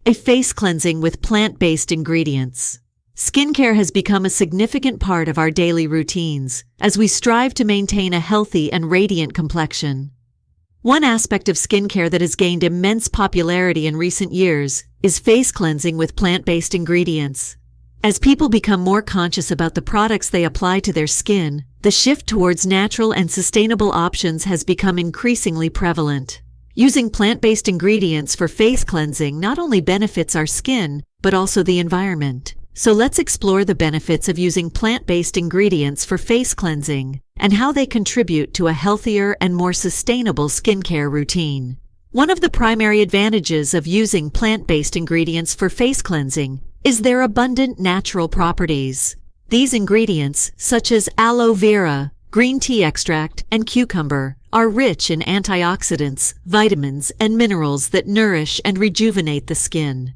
a face cleansing with plant-based ingredients. Skincare has become a significant part of our daily routines as we strive to maintain a healthy and radiant complexion. One aspect of skincare that has gained immense popularity in recent years is face cleansing with plant-based ingredients. As people become more conscious about the products they apply to their skin, the shift towards natural and sustainable options has become increasingly prevalent. Using plant-based ingredients for face cleansing not only benefits our skin, but also the environment. So let's explore the benefits of using plant-based ingredients for face cleansing and how they contribute to a healthier and more sustainable skincare routine. One of the primary advantages of using plant-based ingredients for face cleansing is their abundant natural properties. These ingredients, such as aloe vera, green tea extract, and cucumber, are rich in antioxidants, vitamins, and minerals that nourish and rejuvenate the skin.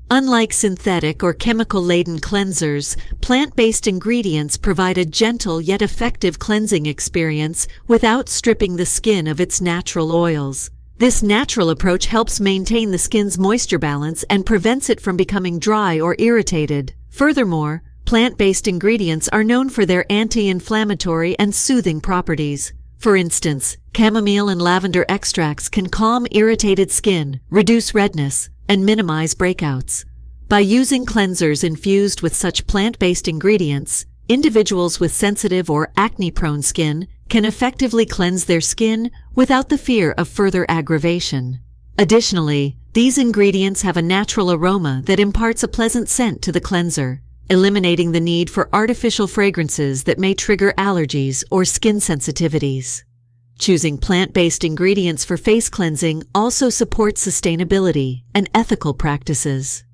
Unlike synthetic or chemical-laden cleansers, plant-based ingredients provide a gentle yet effective cleansing experience without stripping the skin of its natural oils. This natural approach helps maintain the skin's moisture balance and prevents it from becoming dry or irritated. Furthermore, plant-based ingredients are known for their anti-inflammatory and soothing properties. For instance, chamomile and lavender extracts can calm irritated skin, reduce redness, and minimize breakouts. By using cleansers infused with such plant-based ingredients, individuals with sensitive or acne-prone skin can effectively cleanse their skin without the fear of further aggravation. Additionally, these ingredients have a natural aroma that imparts a pleasant scent to the cleanser, eliminating the need for artificial fragrances that may trigger allergies or skin sensitivities. Choosing plant-based ingredients for face cleansing also supports sustainability and ethical practices.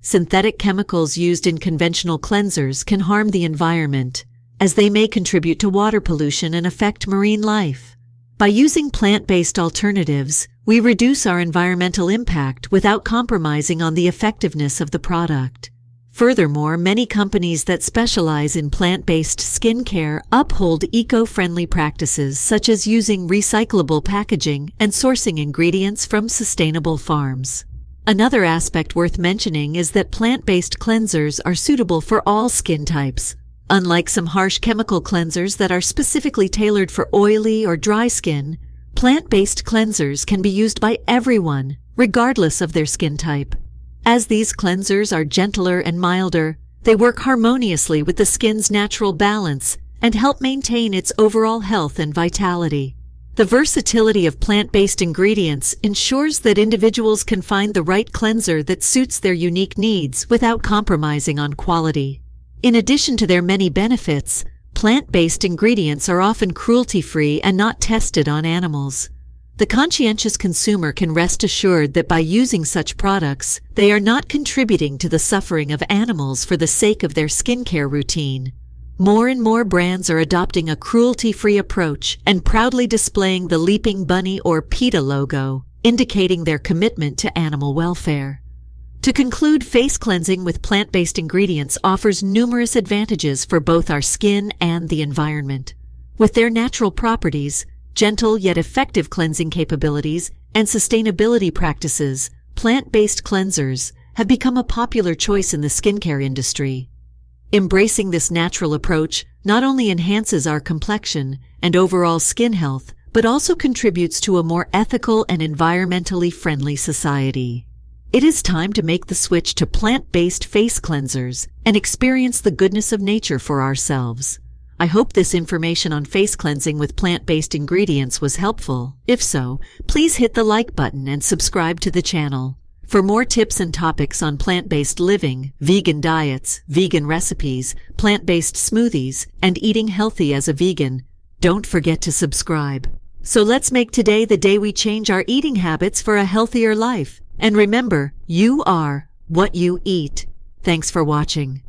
Synthetic chemicals used in conventional cleansers can harm the environment, as they may contribute to water pollution and affect marine life. By using plant-based alternatives, we reduce our environmental impact without compromising on the effectiveness of the product. Furthermore, many companies that specialize in plant-based skincare uphold eco-friendly practices such as using recyclable packaging and sourcing ingredients from sustainable farms. Another aspect worth mentioning is that plant-based cleansers are suitable for all skin types. Unlike some harsh chemical cleansers that are specifically tailored for oily or dry skin, plant-based cleansers can be used by everyone, regardless of their skin type. As these cleansers are gentler and milder, they work harmoniously with the skin's natural balance and help maintain its overall health and vitality. The versatility of plant-based ingredients ensures that individuals can find the right cleanser that suits their unique needs without compromising on quality. In addition to their many benefits, plant-based ingredients are often cruelty-free and not tested on animals. The conscientious consumer can rest assured that by using such products, they are not contributing to the suffering of animals for the sake of their skincare routine. More and more brands are adopting a cruelty-free approach and proudly displaying the Leaping Bunny or PETA logo, indicating their commitment to animal welfare. To conclude, face cleansing with plant-based ingredients offers numerous advantages for both our skin and the environment. With their natural properties, gentle yet effective cleansing capabilities, and sustainability practices, plant-based cleansers have become a popular choice in the skincare industry. Embracing this natural approach not only enhances our complexion and overall skin health, but also contributes to a more ethical and environmentally friendly society. It is time to make the switch to plant-based face cleansers and experience the goodness of nature for ourselves. I hope this information on face cleansing with plant-based ingredients was helpful. If so, please hit the like button and subscribe to the channel. For more tips and topics on plant-based living, vegan diets, vegan recipes, plant-based smoothies, and eating healthy as a vegan, don't forget to subscribe. So let's make today the day we change our eating habits for a healthier life. And remember, you are what you eat. Thanks for watching.